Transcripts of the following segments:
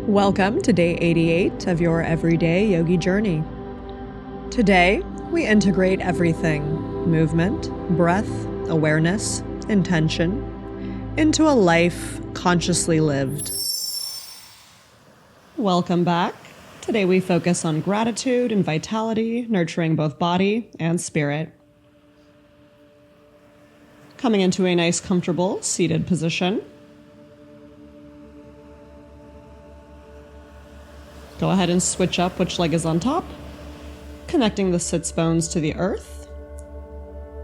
Welcome to day 88 of your everyday yogi journey. Today, we integrate everything: movement, breath, awareness, intention, into a life consciously lived. Welcome back. Today we focus on gratitude and vitality, nurturing both body and spirit. Coming into a nice, comfortable, seated position. Go ahead and switch up which leg is on top, connecting the sits bones to the earth,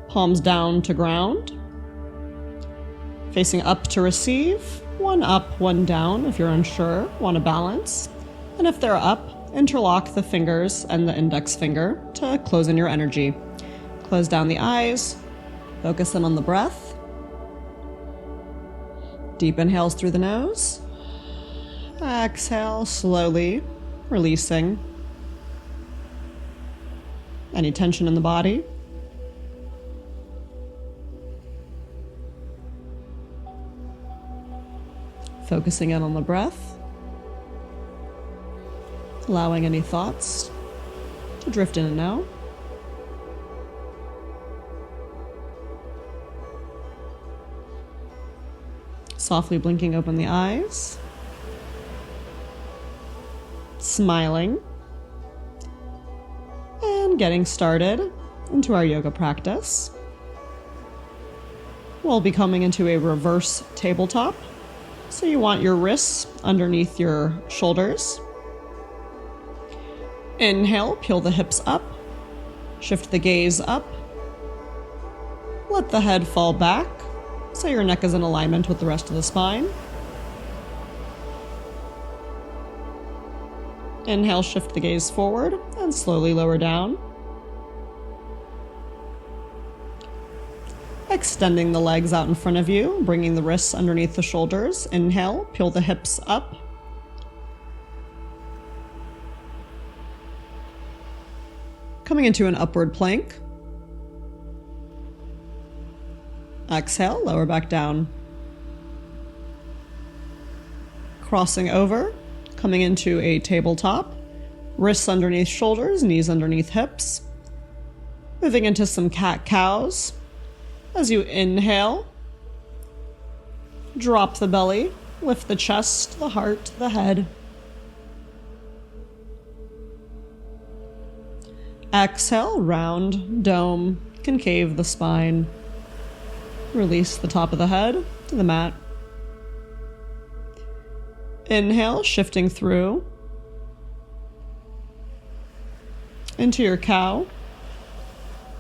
palms down to ground, facing up to receive, one up, one down if you're unsure, want to balance, and if they're up, interlock the fingers and the index finger to close in your energy. Close down the eyes, focus in on the breath. Deep inhales through the nose, exhale slowly, releasing any tension in the body. Focusing in on the breath, allowing any thoughts to drift in and out. Softly blinking open the eyes. Smiling, and getting started into our yoga practice. We'll be coming into a reverse tabletop. So you want your wrists underneath your shoulders. Inhale, peel the hips up, shift the gaze up. Let the head fall back so your neck is in alignment with the rest of the spine. Inhale, shift the gaze forward and slowly lower down. Extending the legs out in front of you, bringing the wrists underneath the shoulders. Inhale, peel the hips up. Coming into an upward plank. Exhale, lower back down. Crossing over. Coming into a tabletop, wrists underneath shoulders, knees underneath hips. Moving into some cat-cows. As you inhale, drop the belly, lift the chest, the heart, the head. Exhale, round, dome, concave the spine. Release the top of the head to the mat. Inhale, shifting through into your cow.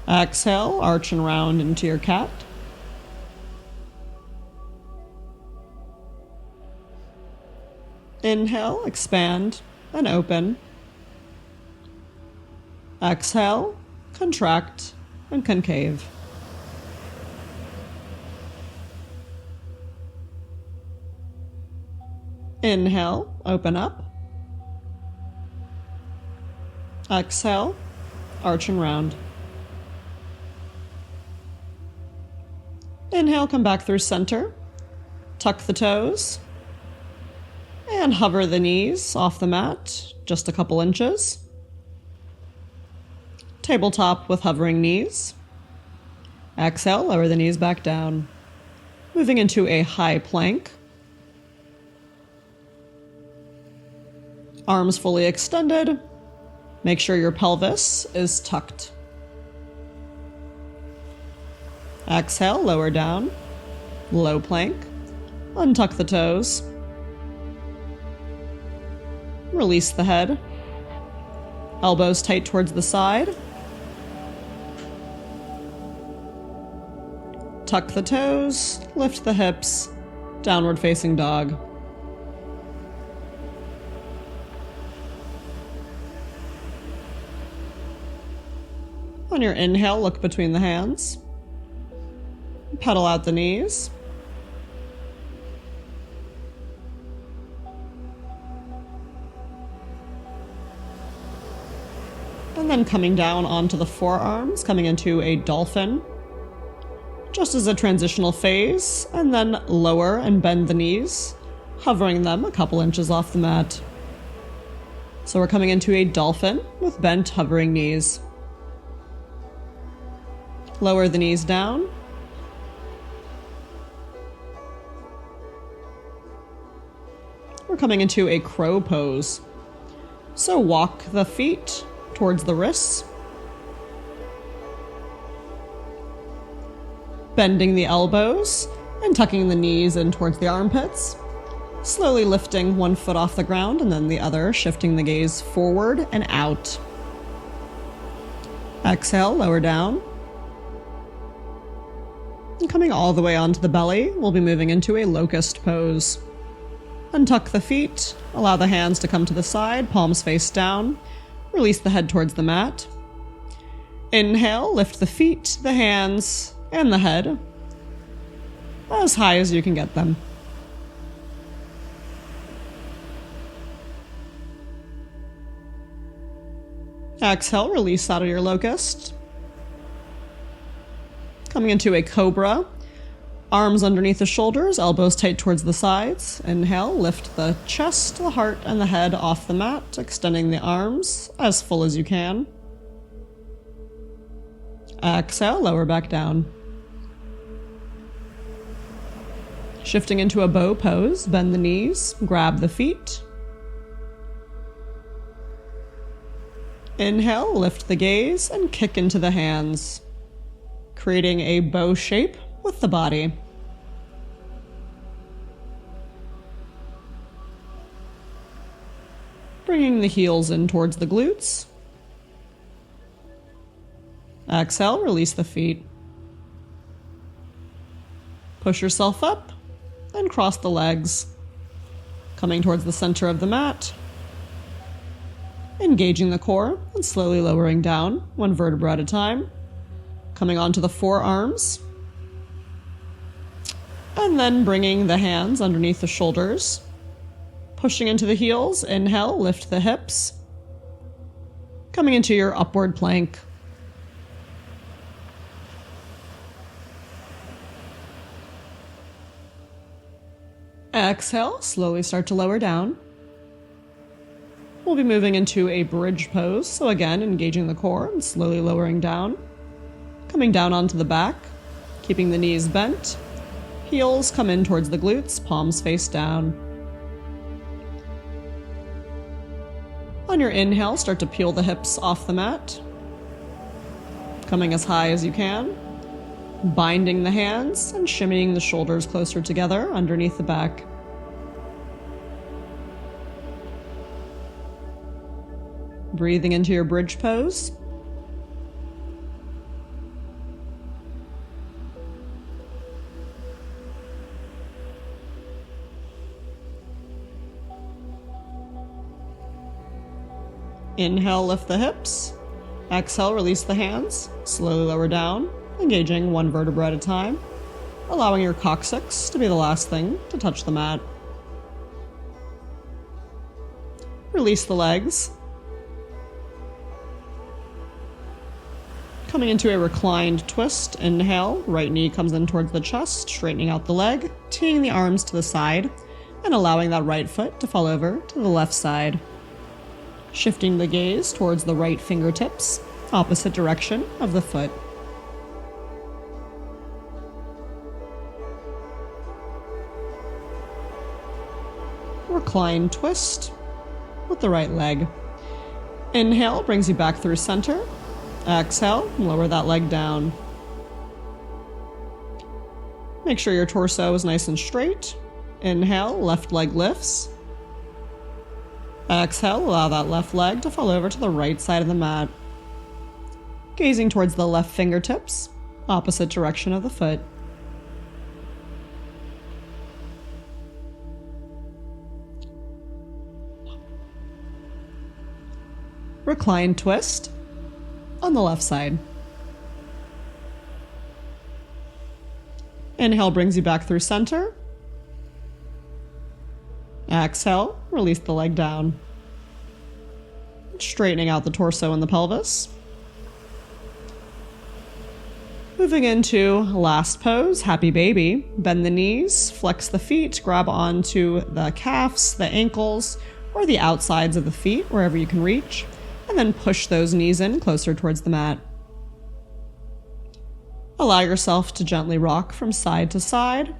Exhale, arch and round into your cat. Inhale, expand and open. Exhale, contract and concave. Inhale, open up. Exhale, arch and round. Inhale, come back through center. Tuck the toes. And hover the knees off the mat, just a couple inches. Tabletop with hovering knees. Exhale, lower the knees back down. Moving into a high plank. Arms fully extended. Make sure your pelvis is tucked. Exhale, lower down. Low plank. Untuck the toes. Release the head. Elbows tight towards the side. Tuck the toes. Lift the hips. Downward facing dog. On your inhale, look between the hands. Pedal out the knees. And then coming down onto the forearms, coming into a dolphin. Just as a transitional phase, and then lower and bend the knees hovering them a couple inches off the mat. So we're coming into a dolphin with bent, hovering knees. Lower the knees down. We're coming into a crow pose. So walk the feet towards the wrists. Bending the elbows and tucking the knees in towards the armpits. Slowly lifting one foot off the ground and then the other, shifting the gaze forward and out. Exhale, lower down. And coming all the way onto the belly, we'll be moving into a locust pose. Untuck the feet, allow the hands to come to the side, palms face down. Release the head towards the mat. Inhale, lift the feet, the hands, and the head as high as you can get them. Exhale, release out of your locust. Coming into a cobra. Arms underneath the shoulders, elbows tight towards the sides. Inhale, lift the chest, the heart, and the head off the mat, extending the arms as full as you can. Exhale, lower back down. Shifting into a bow pose, bend the knees, grab the feet. Inhale, lift the gaze, and kick into the hands, creating a bow shape with the body. Bringing the heels in towards the glutes. Exhale, release the feet. Push yourself up and cross the legs, coming towards the center of the mat. Engaging the core and slowly lowering down, one vertebra at a time. Coming onto the forearms. And then bringing the hands underneath the shoulders. Pushing into the heels, inhale, lift the hips. Coming into your upward plank. Exhale, slowly start to lower down. We'll be moving into a bridge pose, so again, engaging the core and slowly lowering down. Coming down onto the back, keeping the knees bent. Heels come in towards the glutes, palms face down. On your inhale, start to peel the hips off the mat. Coming as high as you can. Binding the hands and shimmying the shoulders closer together underneath the back. Breathing into your bridge pose. Inhale, lift the hips. Exhale, release the hands. Slowly lower down, engaging one vertebra at a time, allowing your coccyx to be the last thing to touch the mat. Release the legs. Coming into a reclined twist, inhale, right knee comes in towards the chest, straightening out the leg, teeing the arms to the side, and allowing that right foot to fall over to the left side. Shifting the gaze towards the right fingertips, opposite direction of the foot. Recline twist with the right leg. Inhale brings you back through center. Exhale, lower that leg down. Make sure your torso is nice and straight. Inhale, left leg lifts. Exhale, allow that left leg to fall over to the right side of the mat. Gazing towards the left fingertips, opposite direction of the foot. Recline twist on the left side. Inhale brings you back through center. Exhale, release the leg down. Straightening out the torso and the pelvis. Moving into last pose, happy baby. Bend the knees, flex the feet, grab onto the calves, the ankles, or the outsides of the feet, wherever you can reach, and then push those knees in closer towards the mat. Allow yourself to gently rock from side to side,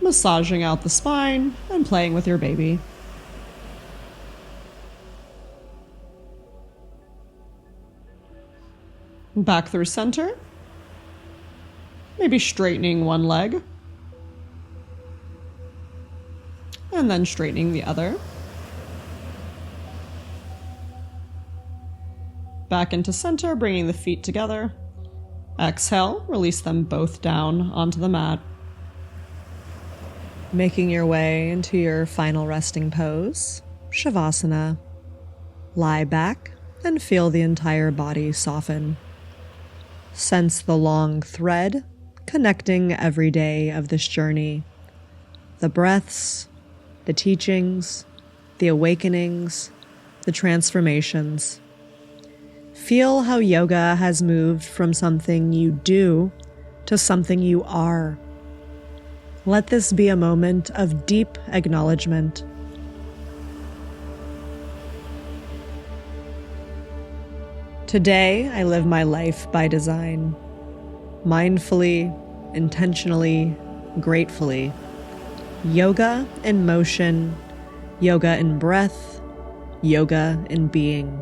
massaging out the spine and playing with your baby. Back through center. Maybe straightening one leg. And then straightening the other. Back into center, bringing the feet together. Exhale, release them both down onto the mat. Making your way into your final resting pose, Shavasana. Lie back and feel the entire body soften. Sense the long thread connecting every day of this journey. The breaths, the teachings, the awakenings, the transformations. Feel how yoga has moved from something you do to something you are. Let this be a moment of deep acknowledgement. Today, I live my life by design. Mindfully, intentionally, gratefully. Yoga in motion, yoga in breath, yoga in being.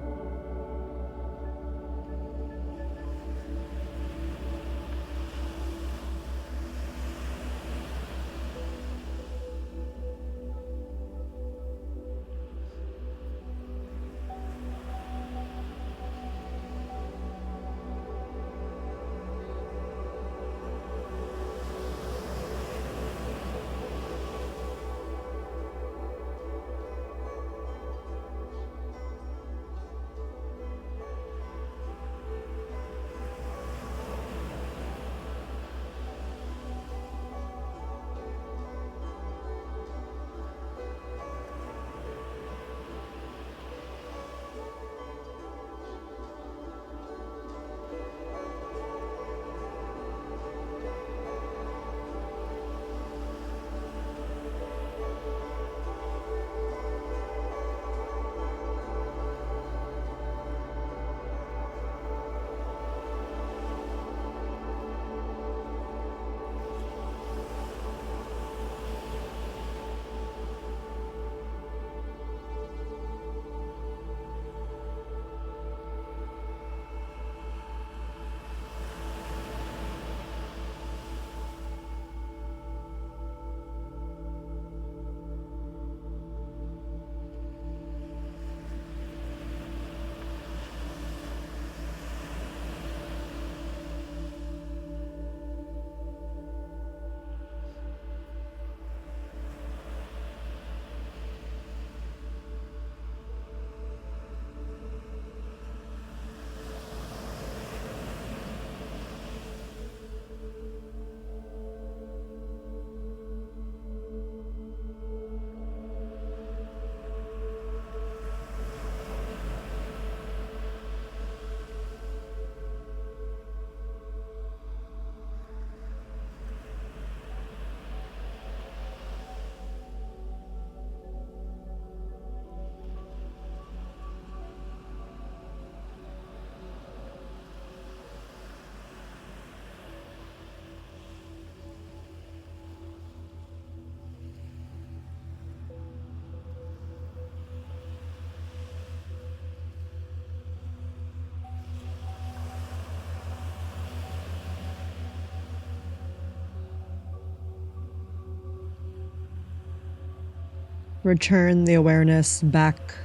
Return the awareness back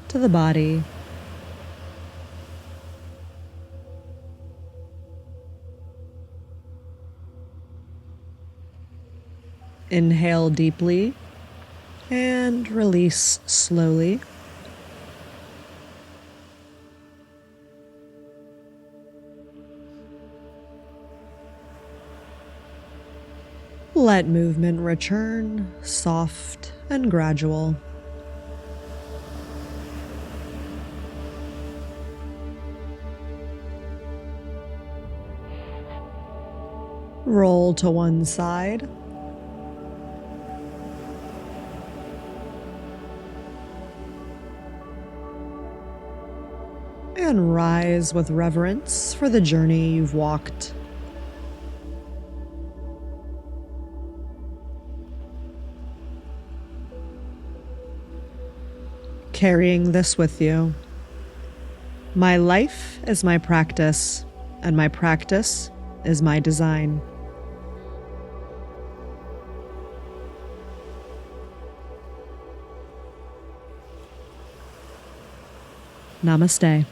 to the body. Inhale deeply and release slowly. Let movement return, soft and gradual. Roll to one side. And rise with reverence for the journey you've walked. Carrying this with you. My life is my practice, and my practice is my design. Namaste.